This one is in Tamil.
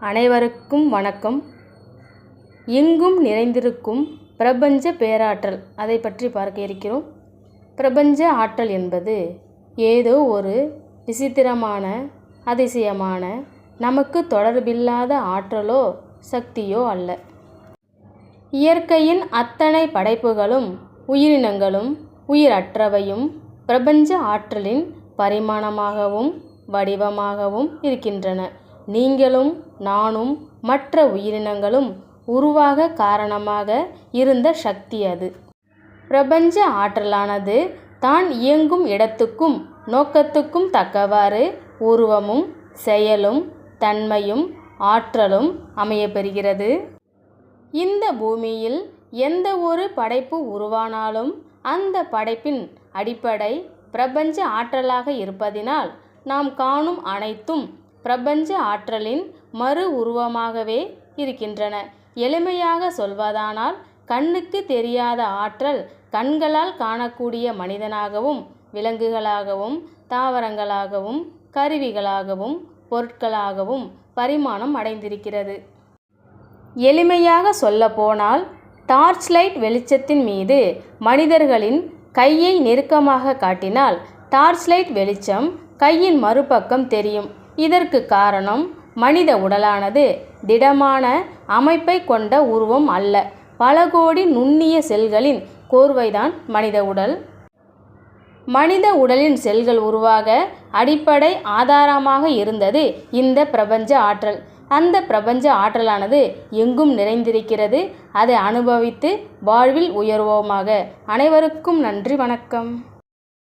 அனைவருக்கும் வணக்கம். எங்கும் நிறைந்திருக்கும் பிரபஞ்ச பேராற்றல் அதை பற்றி பார்க்க இருக்கிறோம். பிரபஞ்ச ஆற்றல் என்பது ஏதோ ஒரு விசித்திரமான, அதிசயமான, நமக்கு தொடர்பில்லாத ஆற்றலோ சக்தியோ அல்ல. இயற்கையின் அத்தனை படைப்புகளும் உயிரினங்களும் உயிரற்றவையும் பிரபஞ்ச ஆற்றலின் பரிமாணமாகவும் வடிவமாகவும் இருக்கின்றன. நீங்களும் நானும் மற்ற உயிரினங்களும் உருவாக காரணமாக இருந்த சக்தி அது. பிரபஞ்ச ஆற்றலானது தான் இயங்கும் இடத்துக்கும் நோக்கத்துக்கும் தக்கவாறு உருவமும் செயலும் தன்மையும் ஆற்றலும் அமையப்பெறுகிறது. இந்த பூமியில் எந்த ஒரு படைப்பு உருவானாலும் அந்த படைப்பின் அடிப்படை பிரபஞ்ச ஆற்றலாக இருப்பதினால் நாம் காணும் அனைத்தும் பிரபஞ்ச ஆற்றலின் மறு உருவமாகவே இருக்கின்றன. எளிமையாக சொல்வதானால், கண்ணுக்கு தெரியாத ஆற்றல் கண்களால் காணக்கூடிய மனிதனாகவும் விலங்குகளாகவும் தாவரங்களாகவும் கருவிகளாகவும் பொருட்களாகவும் பரிமாணம் அடைந்திருக்கிறது. எளிமையாக சொல்லப்போனால், டார்ச் லைட் வெளிச்சத்தின் மீது மனிதர்களின் கையை நெருக்கமாக காட்டினால் டார்ச் லைட் வெளிச்சம் கையின் மறுபக்கம் தெரியும். இதற்கு காரணம், மனித உடலானது திடமான அமைப்பை கொண்ட உருவம் அல்ல. பல கோடி நுண்ணிய செல்களின் கோர்வைதான் மனித உடல். மனித உடலின் செல்கள் உருவாக அடிப்படை ஆதாரமாக இருந்தது இந்த பிரபஞ்ச ஆற்றல். அந்த பிரபஞ்ச ஆற்றலானது எங்கும் நிறைந்திருக்கிறது. அதை அனுபவித்து வாழ்வில் உயர்வோமாக. அனைவருக்கும் நன்றி, வணக்கம்.